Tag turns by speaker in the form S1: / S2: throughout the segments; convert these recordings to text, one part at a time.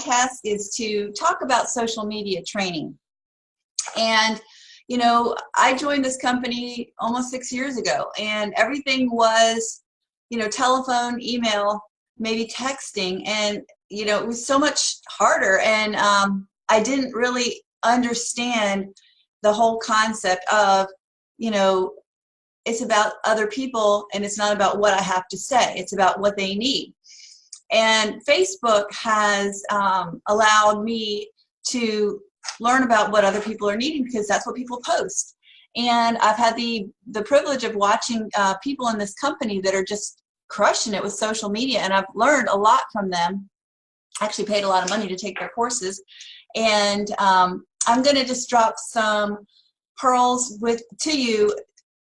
S1: task is to talk about social media training. And, you know, I joined this company almost 6 years ago, and everything was, you know, telephone, email, maybe texting, and, you know, it was so much harder. And I didn't really understand the whole concept of, you know, it's about other people and it's not about what I have to say. It's about what they need. And Facebook has allowed me to learn about what other people are needing, because that's what people post. And I've had the privilege of watching people in this company that are just crushing it with social media, and I've learned a lot from them. I actually paid a lot of money to take their courses. And I'm going to just drop some pearls to you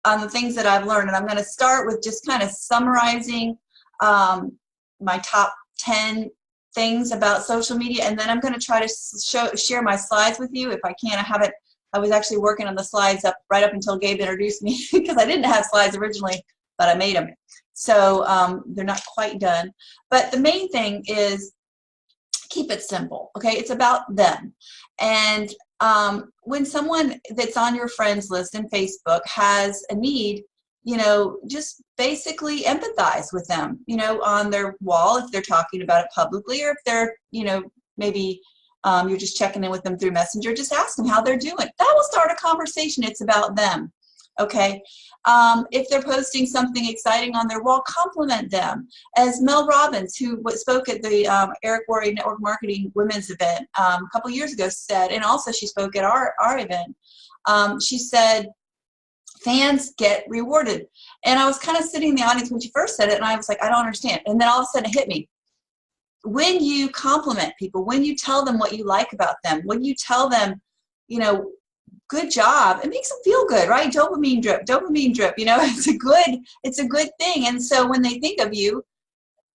S1: on the things that I've learned. And I'm going to start with just kind of summarizing my top 10 things about social media, and then I'm going to try to share my slides with you if I can. I was actually working on the slides right up until Gabe introduced me because I didn't have slides originally, but I made them. So they're not quite done. But the main thing is keep it simple, okay? It's about them. And when someone that's on your friends list in Facebook has a need, you know, just basically empathize with them, you know, on their wall if they're talking about it publicly, or if they're, you know, maybe you're just checking in with them through Messenger, just ask them how they're doing. That will start a conversation. It's about them, okay? If they're posting something exciting on their wall, compliment them. As Mel Robbins, who spoke at the Eric Worre Network Marketing Women's event a couple years ago, said, and also she spoke at our event, she said, fans get rewarded. And I was kind of sitting in the audience when she first said it, and I was like, I don't understand. And then all of a sudden it hit me. When you compliment people, when you tell them what you like about them, when you tell them, you know, good job, it makes them feel good, right? Dopamine drip, you know, it's a good thing. And so when they think of you,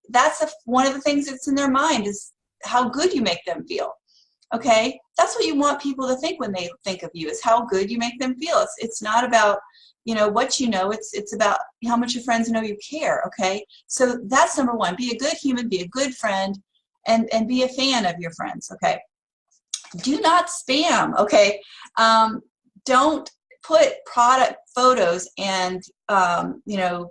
S1: that's one of the things that's in their mind is how good you make them feel. Okay, that's what you want people to think when they think of you, is how good you make them feel. It's not about, you know, what you know, it's about how much your friends know you care, okay? So that's number one. Be a good human, be a good friend, and be a fan of your friends, okay? Do not spam, okay? Don't put product photos and, you know,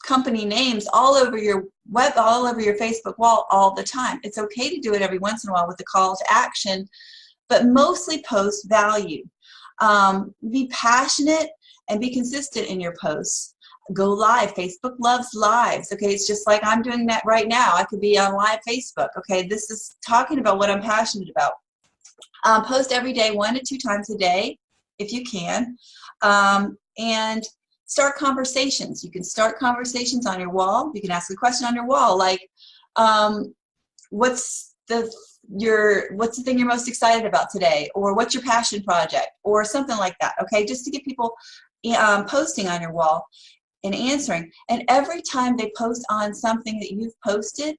S1: company names all over your Facebook wall all the time. It's okay to do it every once in a while with a call to action, but mostly post value. Be passionate and be consistent in your posts. Go live. Facebook loves lives. Okay, it's just like I'm doing that right now. I could be on live Facebook. Okay, this is talking about what I'm passionate about. Post every day, 1 to 2 times a day if you can, and start conversations. You can start conversations on your wall. You can ask a question on your wall, like, what's the thing you're most excited about today, or what's your passion project, or something like that. Okay, just to get people posting on your wall and answering. And every time they post on something that you've posted,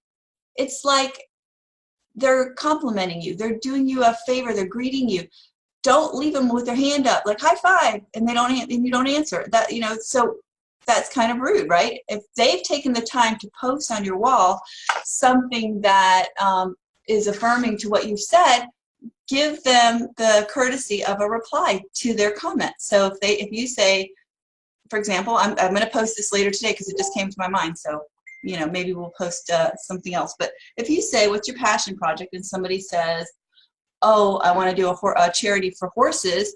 S1: it's like they're complimenting you. They're doing you a favor. They're greeting you. Don't leave them with their hand up, like high five, and you don't answer. That, you know, so that's kind of rude, right? If they've taken the time to post on your wall something that is affirming to what you've said, give them the courtesy of a reply to their comment. So if you say, for example, I'm going to post this later today because it just came to my mind. So, you know, maybe we'll post something else. But if you say, what's your passion project? And somebody says, oh, I want to do a charity for horses,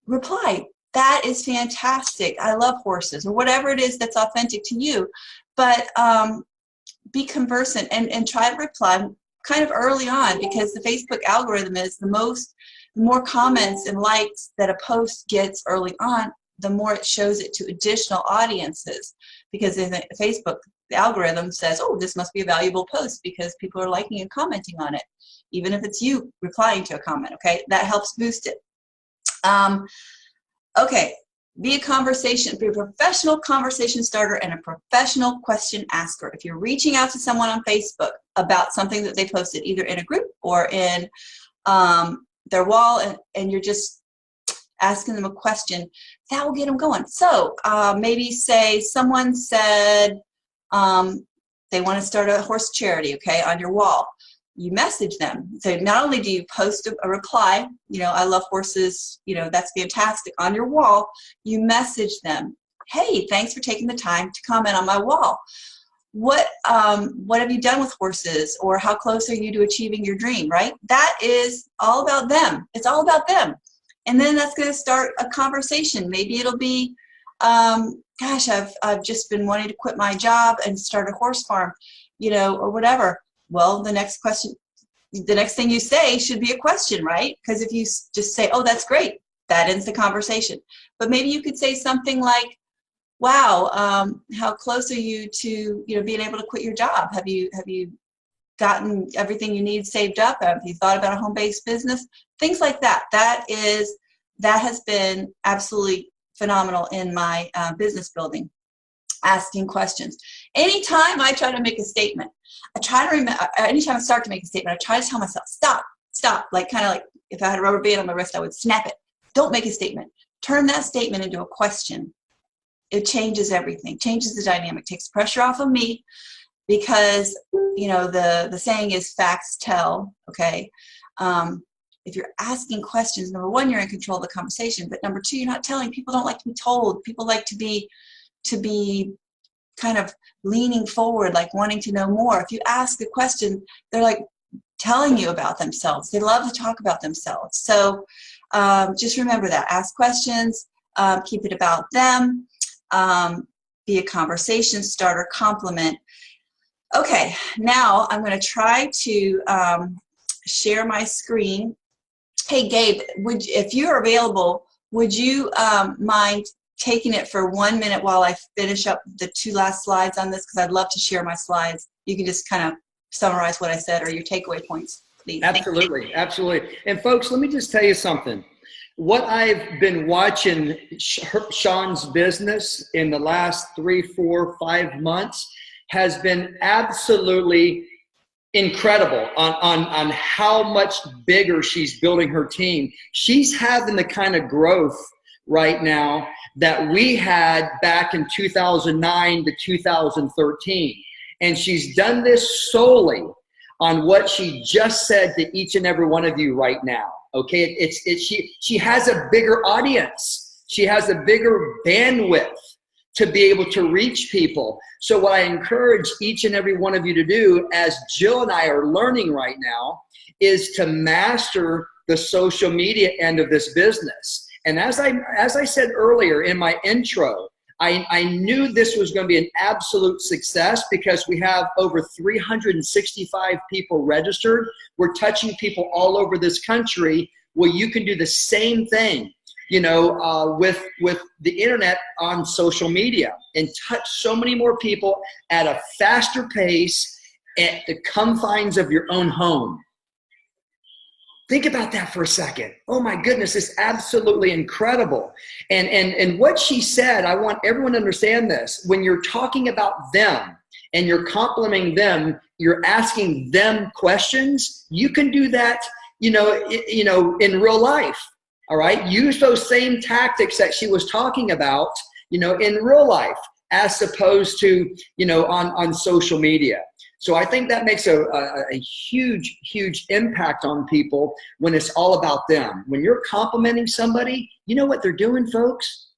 S1: reply, that is fantastic. I love horses, or whatever it is that's authentic to you. But be conversant and try to reply kind of early on, because the Facebook algorithm is the more comments and likes that a post gets early on, the more it shows it to additional audiences, because in Facebook, the algorithm says, oh, this must be a valuable post because people are liking and commenting on it, even if it's you replying to a comment, okay? That helps boost it. Okay, be a professional conversation starter and a professional question asker. If you're reaching out to someone on Facebook about something that they posted, either in a group or in their wall, and you're just asking them a question, that will get them going. So maybe say someone said they want to start a horse charity, okay, on your wall. you message them. So not only do you post a reply, you know, I love horses, you know, that's fantastic, on your wall, you message them, hey, thanks for taking the time to comment on my wall. What have you done with horses, or how close are you to achieving your dream, right? That is all about them. It's all about them. And then that's going to start a conversation. Maybe it'll be, gosh, I've just been wanting to quit my job and start a horse farm, you know, or whatever. Well, the next thing you say should be a question, right? Because if you just say, oh, that's great, that ends the conversation. But maybe you could say something like, wow, how close are you to, you know, being able to quit your job? Have you gotten everything you need saved up? Have you thought about a home-based business? Things like that. That has been absolutely phenomenal in my business building, asking questions. Anytime I try to make a statement, I try to remember, anytime I start to make a statement, I try to tell myself, stop, like kind of like if I had a rubber band on my wrist, I would snap it. Don't make a statement. Turn that statement into a question. It changes everything, changes the dynamic, takes pressure off of me, because, you know, the saying is facts tell, okay? If you're asking questions, number one, you're in control of the conversation, but number two, you're not telling. People don't like to be told. People like to be kind of leaning forward, like wanting to know more. If you ask a question, they're like telling you about themselves. They love to talk about themselves. So just remember that. Ask questions, keep it about them, be a conversation starter, compliment. Okay, now I'm going to try to share my screen. Hey, Gabe, if you're available, would you mind taking it for 1 minute while I finish up the 2 last slides on this? Because I'd love to share my slides. You can just kind of summarize what I said or your takeaway points, please.
S2: Absolutely, absolutely. And folks, let me just tell you something. What I've been watching Sean's business in the last 3, 4, 5 months has been absolutely incredible on how much bigger she's building her team. She's having the kind of growth right now that we had back in 2009 to 2013. And she's done this solely on what she just said to each and every one of you right now. Okay, she has a bigger audience. She has a bigger bandwidth to be able to reach people. So what I encourage each and every one of you to do, as Jill and I are learning right now, is to master the social media end of this business. And as I said earlier in my intro, I knew this was going to be an absolute success because we have over 365 people registered. We're touching people all over this country. Well, you can do the same thing, you know, with the internet on social media and touch so many more people at a faster pace at the confines of your own home. Think about that for a second. Oh my goodness, it's absolutely incredible. And what she said, I want everyone to understand this. When you're talking about them and you're complimenting them, you're asking them questions, you can do that, you know, in real life. All right. Use those same tactics that she was talking about, you know, in real life, as opposed to, you know, on social media. So I think that makes a huge, huge impact on people when it's all about them. When you're complimenting somebody, you know what they're doing, folks?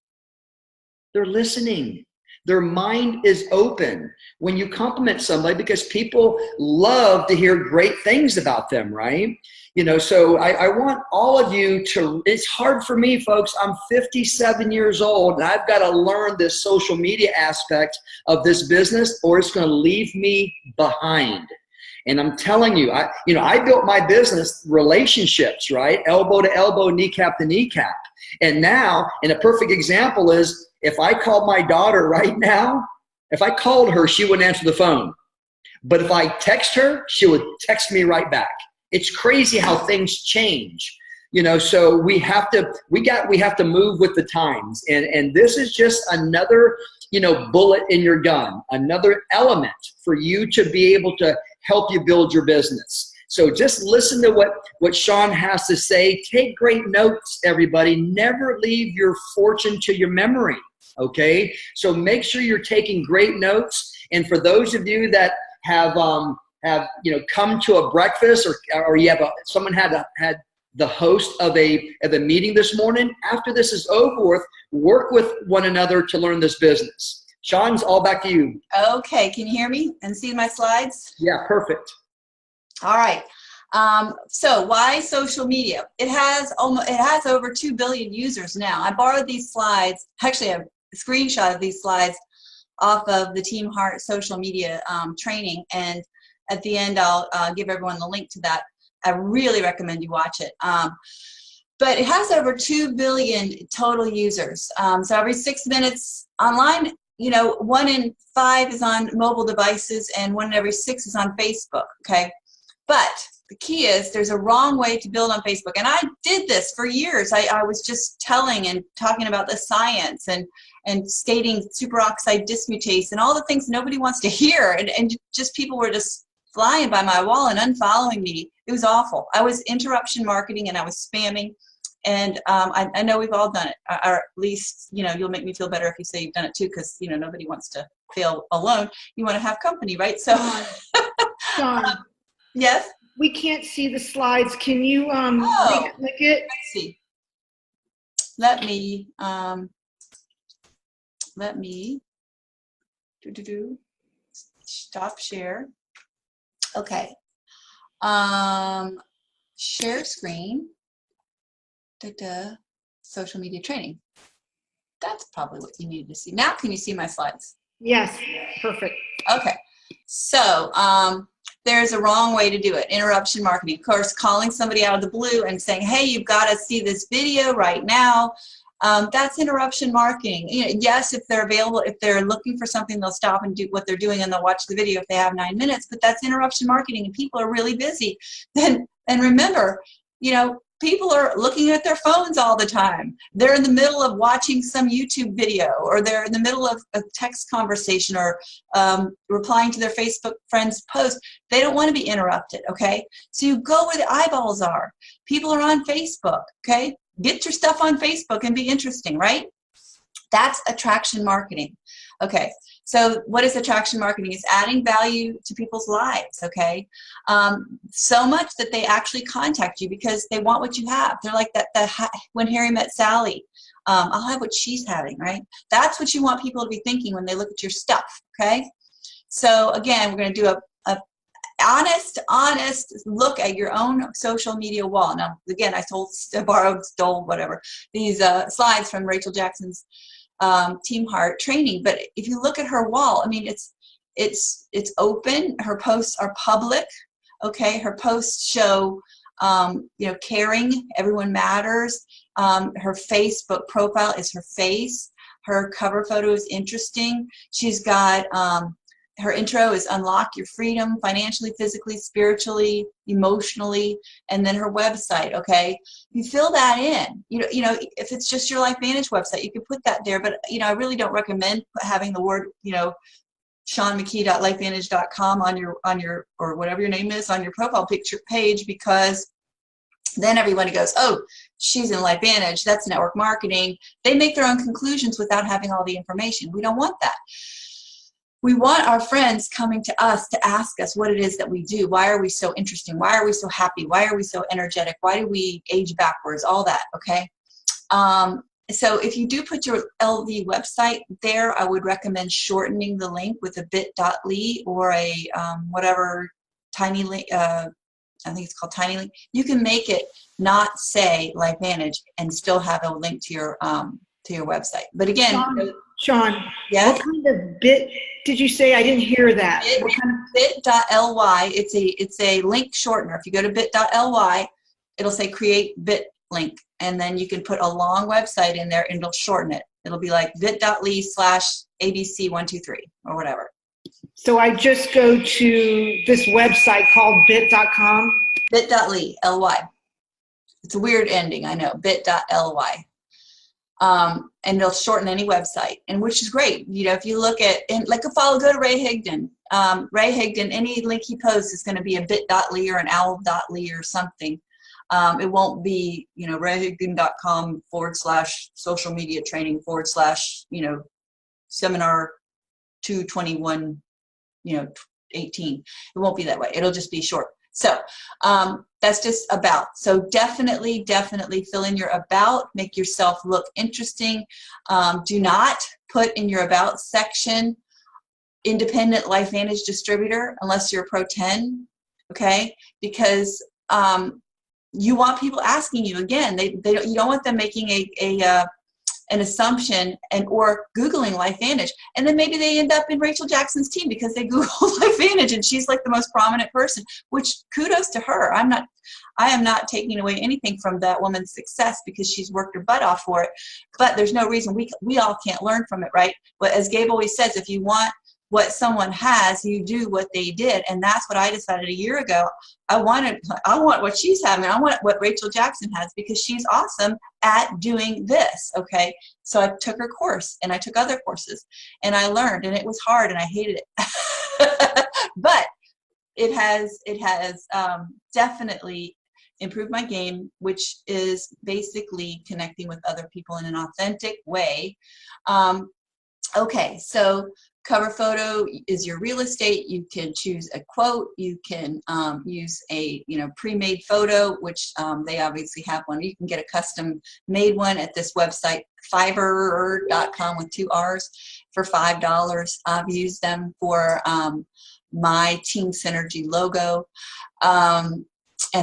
S2: They're listening. Their mind is open when you compliment somebody, because people love to hear great things about them, right? You know, so I want all of you to, it's hard for me, folks. I'm 57 years old and I've got to learn this social media aspect of this business or it's going to leave me behind. And I'm telling you, I built my business relationships, right? Elbow to elbow, kneecap to kneecap. And now, and a perfect example is if I called my daughter right now, if I called her, she wouldn't answer the phone. But if I text her, she would text me right back. It's crazy how things change, you know, so we have to move with the times. And this is just another, you know, bullet in your gun, another element for you to be able to help you build your business. So just listen to what Sean has to say. Take great notes, everybody. Never leave your fortune to your memory, okay? So make sure you're taking great notes. And for those of you that have come to a breakfast, or you have someone had the host of a meeting this morning. After this is over with, work with one another to learn this business. Sean's all back to you.
S1: Okay, can you hear me and see my slides?
S2: Yeah, perfect.
S1: All right. So why social media? It has over 2 billion users now. I borrowed these slides, actually a screenshot of these slides off of the Team Heart social media training, and at the end I'll give everyone the link to that. I really recommend you watch it. But it has over 2 billion total users. So every 6 minutes online, 1 in 5 is on mobile devices, and 1 in every 6 is on Facebook, okay? But the key is there's a wrong way to build on Facebook. And I did this for years. I was just telling and talking about the science and stating superoxide dismutase and all the things nobody wants to hear. And just people were just flying by my wall and unfollowing me. It was awful. I was interruption marketing and I was spamming. And I know we've all done it, or at least, you'll make me feel better if you say you've done it too, because, nobody wants to fail alone. You want to have company, right? So,
S3: Dawn,
S1: yes?
S3: we can't see the slides. Can you click it?
S1: Let's see. Let me stop share. Okay. Share screen. Social media training. That's probably what you needed to see. Now can you see my slides?
S3: Yes, perfect.
S1: Okay. So there's a wrong way to do it. Interruption marketing. Of course, calling somebody out of the blue and saying, hey, you've got to see this video right now. That's interruption marketing. Yes, if they're available, if they're looking for something, they'll stop and do what they're doing and they'll watch the video if they have 9 minutes, but that's interruption marketing and people are really busy. And remember, people are looking at their phones all the time. They're in the middle of watching some YouTube video, or they're in the middle of a text conversation, or replying to their Facebook friend's post. They don't want to be interrupted, okay? So you go where the eyeballs are. People are on Facebook, okay? Get your stuff on Facebook and be interesting, right? That's attraction marketing. Okay, so what is attraction marketing? It's adding value to people's lives, okay? So much that they actually contact you because they want what you have. They're like that when Harry met Sally. I'll have what she's having, right? That's what you want people to be thinking when they look at your stuff, okay? So again, we're going to do a honest look at your own social media wall. Now, again, I stole whatever, these slides from Rachel Jackson's Team Heart training. But if you look at her wall, I mean, it's open. Her posts are public. Okay, her posts show, caring. Everyone matters. Her Facebook profile is her face. Her cover photo is interesting. She's got her intro is unlock your freedom financially, physically, spiritually, emotionally, and then her website. Okay, you fill that in. If it's just your LifeVantage website, you can put that there. But I really don't recommend having the word SeanMcKee.lifevantage.com on your or whatever your name is on your profile picture page, because then everybody goes, oh, she's in LifeVantage. That's network marketing. They make their own conclusions without having all the information. We don't want that. We want our friends coming to us to ask us what it is that we do. Why are we so interesting? Why are we so happy? Why are we so energetic? Why do we age backwards? All that, okay? So if you do put your LV website there, I would recommend shortening the link with a bit.ly or a whatever tiny link. I think it's called Tiny Link. You can make it not say LifeVantage and still have a link to your website. But again,
S3: Sean,
S1: yes?
S3: What kind of bit did you say? I didn't hear that.
S1: Bit.ly. It's a link shortener. If you go to bit.ly, it'll say create bit link, and then you can put a long website in there and it'll shorten it. It'll be like bit.ly/ABC123 or whatever.
S3: So I just go to this website called bit.com?
S1: Bit.ly, L-Y. It's a weird ending, I know, bit.ly. And it'll shorten any website, and which is great. If you look at, and like go to Ray Higdon. Ray Higdon, any link he posts is going to be a bit.ly or an owl.ly or something. It won't be, rayhigdon.com/social media training / seminar 221, 18. It won't be that way. It'll just be short. So that's just about. So definitely fill in your about, make yourself look interesting. Do not put in your about section independent LifeVantage distributor unless you're a Pro 10, okay? Because you want people asking you again. You don't want them making an assumption or Googling LifeVantage, and then maybe they end up in Rachel Jackson's team because they Googled LifeVantage and she's like the most prominent person. Which kudos to her. I am not taking away anything from that woman's success because she's worked her butt off for it. But there's no reason we all can't learn from it, right? But as Gabe always says, if you want what someone has, you do what they did. And that's what I decided a year ago. I want what she's having. I want what Rachel Jackson has because she's awesome at doing this, okay? So I took her course and I took other courses and I learned, and it was hard and I hated it. But it has definitely improved my game, which is basically connecting with other people in an authentic way. Okay, so cover photo is your real estate. You can choose a quote. You can use a pre-made photo, which they obviously have one. You can get a custom made one at this website, Fiverr.com with 2 R's for $5. I've used them for my Team Synergy logo and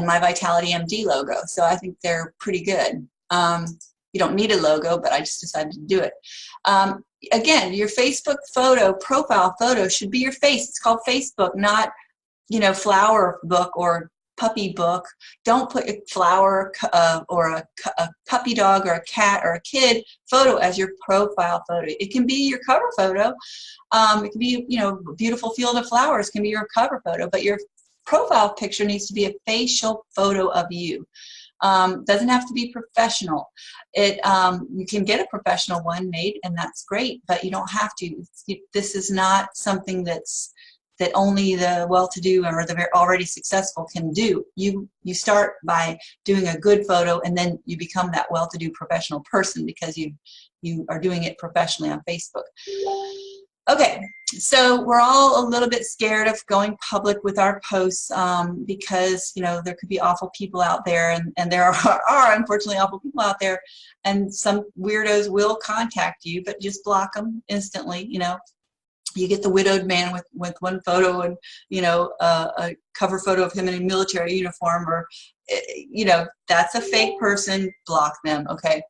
S1: my Vitality MD logo. So I think they're pretty good. You don't need a logo, but I just decided to do it. Again, your Facebook photo, profile photo should be your face. It's called Facebook, not, flower book or puppy book. Don't put a flower or a puppy dog or a cat or a kid photo as your profile photo. It can be your cover photo. It can be, a beautiful field of flowers can be your cover photo, but your profile picture needs to be a facial photo of you. Doesn't have to be professional. You can get a professional one made, and that's great, but you don't have to. This is not something that only the well-to-do or the already successful can do. You start by doing a good photo, and then you become that well-to-do professional person because you are doing it professionally on Facebook. Okay, so we're all a little bit scared of going public with our posts because, there could be awful people out there, and there are unfortunately awful people out there, and some weirdos will contact you, but just block them instantly. You get the widowed man with one photo and, a cover photo of him in a military uniform, or, that's a fake person, block them, okay?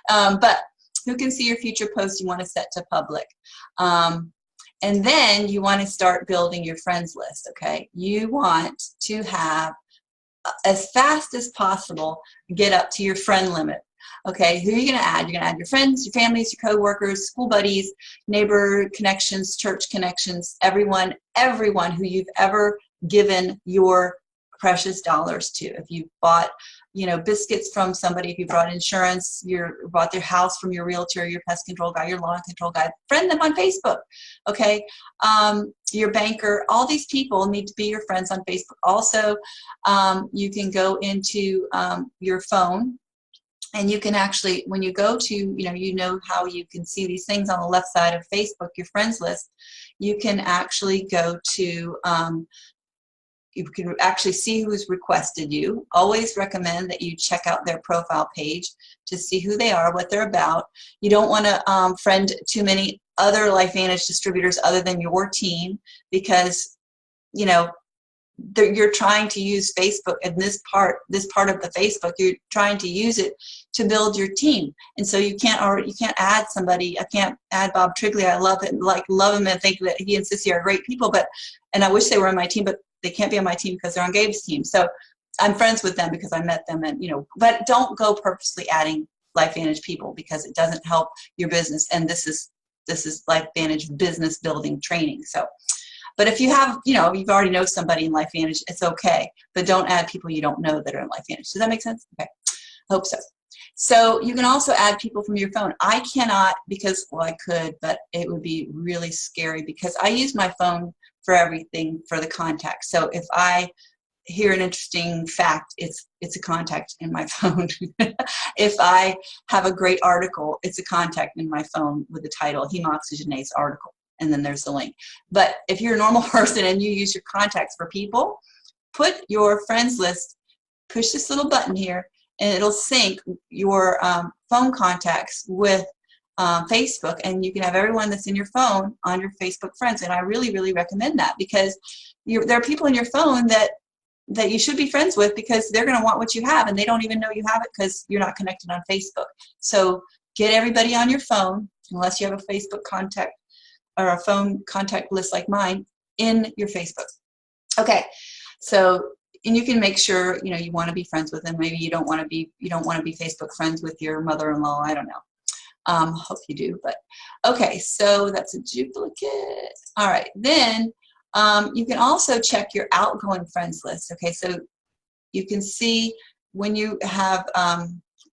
S1: But who can see your future posts you want to set to public? And then you want to start building your friends list, okay? You want to have, as fast as possible, get up to your friend limit. Okay, who are you going to add? You're going to add your friends, your families, your coworkers, school buddies, neighbor connections, church connections, everyone who you've ever given your precious dollars to. If you bought, biscuits from somebody, if you brought insurance, you bought their house from your realtor, your pest control guy, your lawn control guy, friend them on Facebook, okay? Your banker, all these people need to be your friends on Facebook. Also, you can go into your phone, and you can actually, when you go to, how you can see these things on the left side of Facebook, your friends list, you can actually go to, you can actually see who's requested you. Always recommend that you check out their profile page to see who they are, what they're about. You don't want to friend too many other LifeVantage distributors other than your team, because, you're trying to use Facebook, and this part of the Facebook, you're trying to use it to build your team. And so you can't add somebody. I can't add Bob Trigley. I love him and think that he and Sissy are great people, and I wish they were on my team, but they can't be on my team because they're on Gabe's team. So I'm friends with them because I met them, and but don't go purposely adding LifeVantage people, because it doesn't help your business. And this is LifeVantage business building training. So, but if you have, you've already know somebody in LifeVantage, it's okay. But don't add people you don't know that are in LifeVantage. Does that make sense? Okay, I hope so. So you can also add people from your phone. I cannot, because, well, I could, but it would be really scary because I use my phone for everything, for the contacts. So if I hear an interesting fact, it's a contact in my phone. If I have a great article, it's a contact in my phone with the title, Hemoxygenase article. and then there's the link. But if you're a normal person and you use your contacts for people, put your friends list, push this little button here, and it'll sync your phone contacts with Facebook, and you can have everyone that's in your phone on your Facebook friends. And I really, really recommend that, because there are people in your phone that you should be friends with, because they're going to want what you have, and they don't even know you have it because you're not connected on Facebook. So get everybody on your phone, unless you have a Facebook contact or a phone contact list like mine, in your Facebook. Okay, so, and you can make sure, you know, you want to be friends with them. Maybe you don't want to be Facebook friends with your mother-in-law. I don't know. Hope you do, but okay, so that's a duplicate. All right, then you can also check your outgoing friends list. Okay, so you can see when you have, let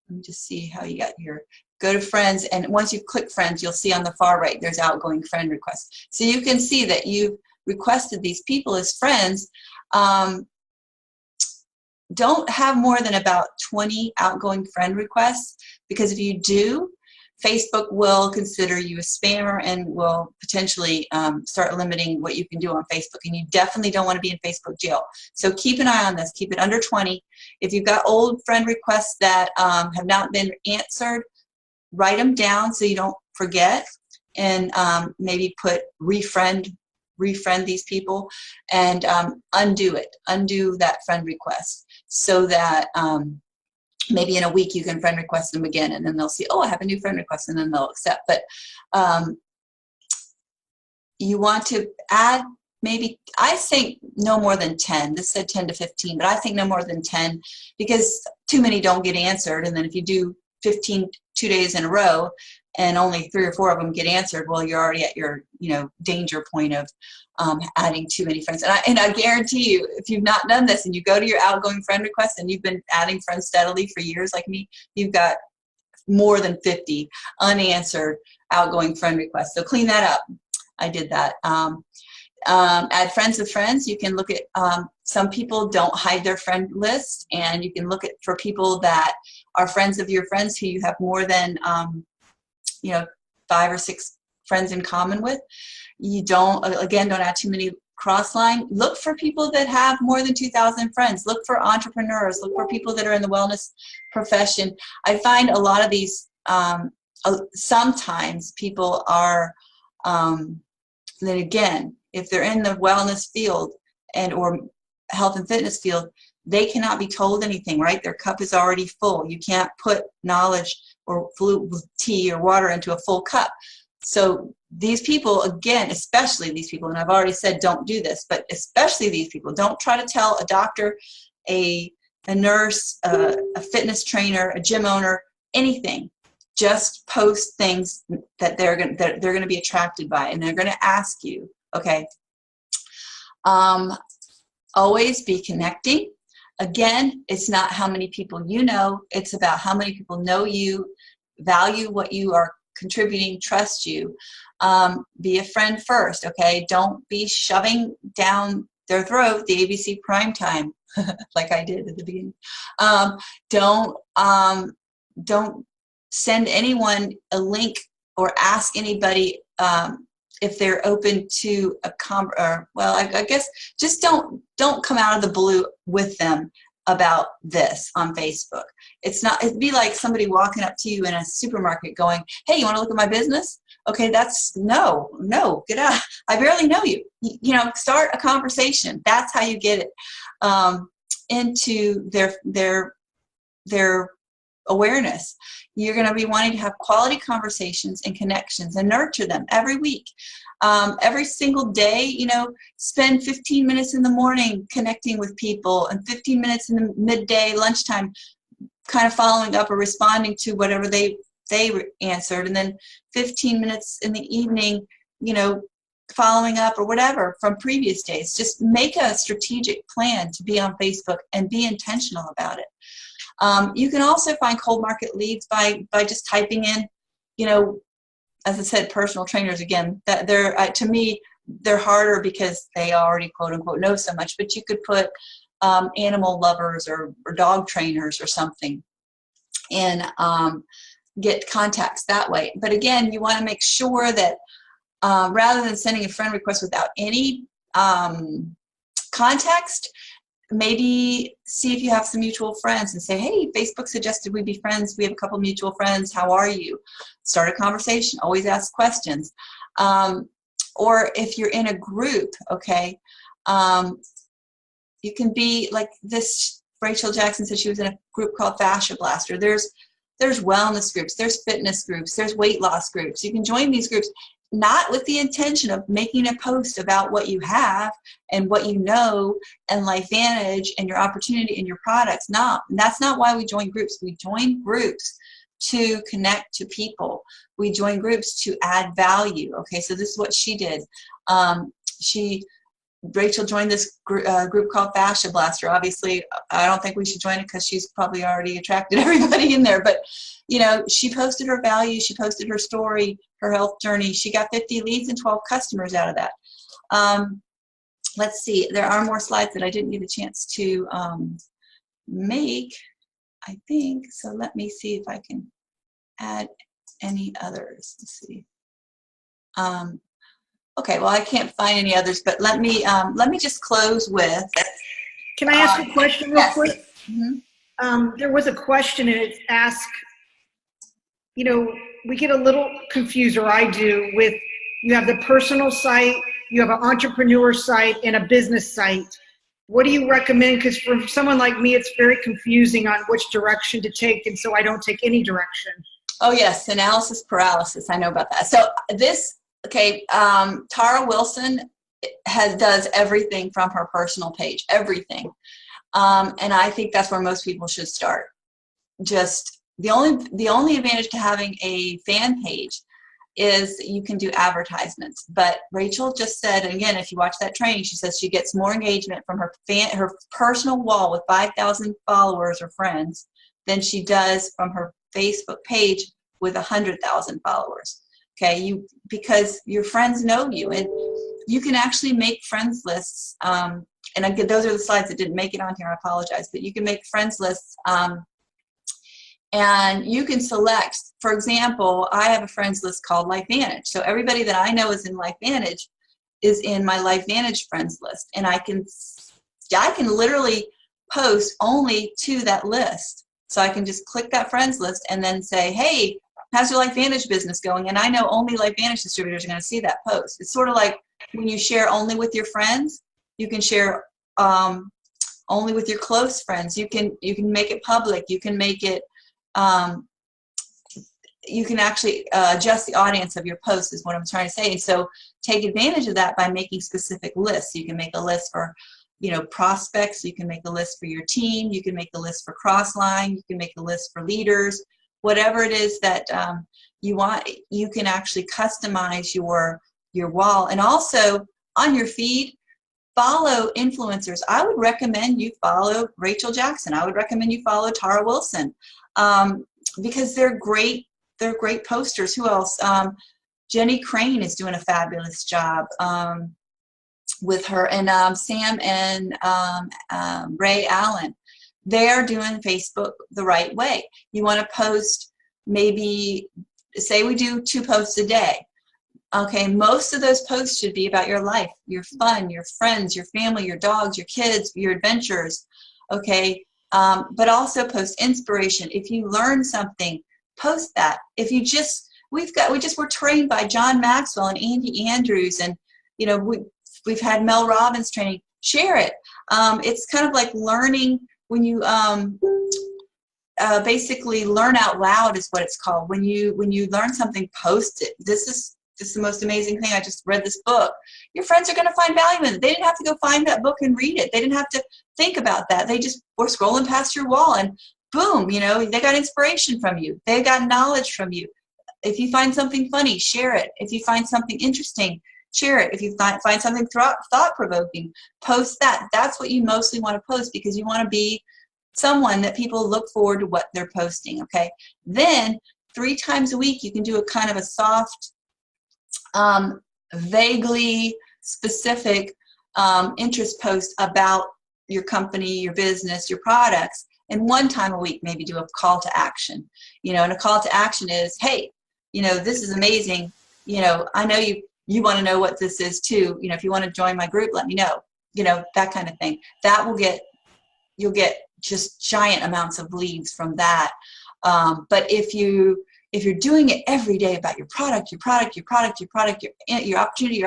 S1: me just see how you got here. Go to friends, and once you click friends, you'll see on the far right there's outgoing friend requests. So you can see that you've requested these people as friends. Don't have more than about 20 outgoing friend requests, because if you do, Facebook will consider you a spammer and will potentially start limiting what you can do on Facebook, and you definitely don't want to be in Facebook jail. So keep an eye on this. Keep it under 20. If you've got old friend requests that have not been answered, write them down so you don't forget, and maybe put refriend these people, and undo that friend request, so that maybe in a week you can friend request them again, and then they'll see, oh, I have a new friend request, and then they'll accept. But you want to add, maybe, I think no more than 10. This said 10 to 15, but I think no more than 10, because too many don't get answered. And then if you do 15 2 days in a row and only 3 or 4 of them get answered, well, you're already at your, you know, danger point of adding too many friends. And I guarantee you, if you've not done this and you go to your outgoing friend requests and you've been adding friends steadily for years like me, you've got more than 50 unanswered outgoing friend requests. So clean that up. I did that. Add friends of friends. You can look at, some people don't hide their friend list, and you can look at for people that are friends of your friends who you have more than, you know, 5 or 6 friends in common with. You don't add too many cross-line. Look for people that have more than 2,000 friends. Look for entrepreneurs. Look for people that are in the wellness profession. I find a lot of these, sometimes people are, then again, if they're in the wellness field and or health and fitness field, they cannot be told anything, right? Their cup is already full. You can't put knowledge or tea or water into a full cup. So these people, again, especially these people, and I've already said don't do this, but especially these people, don't try to tell a doctor, a nurse, a fitness trainer, a gym owner, anything. Just post things that they're going to be attracted by, and they're going to ask you, okay? Always be connecting. Again, it's not how many people you know, it's about how many people know you, value what you are contributing, trust you. Be a friend first, okay? Don't be shoving down their throat the ABC primetime like I did at the beginning. Don't send anyone a link or ask anybody if they're open to a I guess just don't come out of the blue with them about this on Facebook. It'd be like somebody walking up to you in a supermarket going, hey, you want to look at my business? Okay, that's no, get out. I barely know you. You know, start a conversation. That's how you get it into their awareness. You're going to be wanting to have quality conversations and connections and nurture them every week. Every single day, you know, spend 15 minutes in the morning connecting with people, and 15 minutes in the midday, lunchtime, kind of following up or responding to whatever they answered, and then 15 minutes in the evening, you know, following up or whatever from previous days. Just make a strategic plan to be on Facebook and be intentional about it. You can also find cold market leads by just typing in, you know, as I said, personal trainers, again, that to me, they're harder because they already quote unquote know so much, but you could put animal lovers or dog trainers or something, and get contacts that way. But again, you want to make sure that rather than sending a friend request without any context, maybe see if you have some mutual friends and say, hey, Facebook suggested we be friends. We have a couple mutual friends. How are you? Start a conversation. Always ask questions. Or if you're in a group, okay, you can be like this. Rachel Jackson said she was in a group called Fascia Blaster. There's wellness groups. There's fitness groups. There's weight loss groups. You can join these groups, not with the intention of making a post about what you have and what you know and LifeVantage and your opportunity and your products. No, that's not why we join groups. We join groups to connect to people. We join groups to add value. Okay, so this is what she did. Rachel joined this group called Fascia Blaster. Obviously, I don't think we should join it because she's probably already attracted everybody in there. But, you know, she posted her value. She posted her story, her health journey. She got 50 leads and 12 customers out of that. Let's see. There are more slides that I didn't get a chance to make, I think. So let me see if I can add any others. Let's see. Okay, well, I can't find any others, but let me just close with.
S3: Can I ask a question real quick?
S1: Mm-hmm.
S3: There was a question, and it's asked, you know, we get a little confused, or I do, with you have the personal site, you have an entrepreneur site, and a business site. What do you recommend? Because for someone like me, it's very confusing on which direction to take, and so I don't take any direction.
S1: Oh, yes, analysis paralysis. I know about that. So this. Okay, Tara Wilson does everything from her personal page, everything. And I think that's where most people should start. Just the only advantage to having a fan page is you can do advertisements. But Rachel just said, and again, if you watch that training, she says she gets more engagement from her personal wall with 5,000 followers or friends than she does from her Facebook page with 100,000 followers. Okay, because your friends know you, and you can actually make friends lists. And again, those are the slides that didn't make it on here. I apologize, but you can make friends lists, and you can select. For example, I have a friends list called LifeVantage. So everybody that I know is in LifeVantage is in my LifeVantage friends list, and I can literally post only to that list. So I can just click that friends list and then say, hey, how's your LifeVantage business going? And I know only LifeVantage distributors are going to see that post. It's sort of like when you share only with your friends, you can share only with your close friends. You can make it public. You can make it, you can actually adjust the audience of your post is what I'm trying to say. And so take advantage of that by making specific lists. You can make a list for, you know, prospects. You can make a list for your team. You can make a list for Crossline. You can make a list for leaders. Whatever it is that you want, you can actually customize your wall. And also on your feed, follow influencers. I would recommend you follow Rachel Jackson. I would recommend you follow Tara Wilson because they're great. They're great posters. Who else? Jenny Crane is doing a fabulous job with her, and Sam and Ray Allen. They're doing Facebook the right way. You want to post, maybe say we do 2 posts a day. Okay, most of those posts should be about your life, your fun, your friends, your family, your dogs, your kids, your adventures. Okay, but also post inspiration. If you learn something, post that. If you just, we're trained by John Maxwell and Andy Andrews, and you know we've had Mel Robbins training. Share it. It's kind of like learning. When you basically learn out loud is what it's called. When you learn something, post it. This is the most amazing thing. I just read this book. Your friends are going to find value in it. They didn't have to go find that book and read it. They didn't have to think about that. They just were scrolling past your wall and boom, you know, they got inspiration from you. They got knowledge from you. If you find something funny, share it. If you find something interesting, share it. If you find something thought-provoking, post that. That's what you mostly want to post because you want to be someone that people look forward to what they're posting, okay? Then 3 times a week, you can do a kind of a soft, vaguely specific interest post about your company, your business, your products. And 1 time a week, maybe do a call to action. You know, and a call to action is, hey, you know, this is amazing. You know, I know you you want to know what this is too. You know, if you want to join my group, let me know. You know, that kind of thing. That will get, you'll get just giant amounts of leads from that. But if you're doing it every day about your product, your opportunity,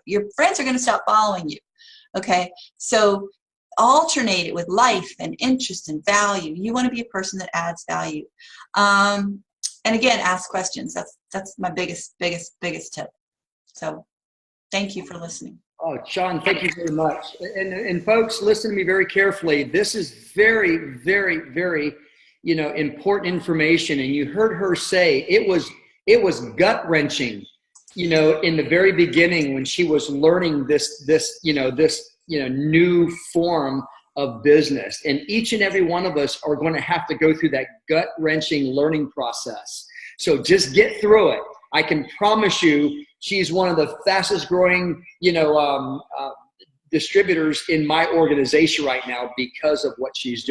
S1: your friends are going to stop following you. Okay. So alternate it with life and interest and value. You want to be a person that adds value. And again, ask questions. That's my biggest tip. So thank you for listening.
S2: Oh, Sean, thank you very much. And folks, listen to me very carefully. This is very, very, very, you know, important information. And you heard her say it was gut wrenching, you know, in the very beginning when she was learning this new form of business. And each and every one of us are going to have to go through that gut wrenching learning process. So just get through it. I can promise you, she's one of the fastest growing, distributors in my organization right now because of what she's doing.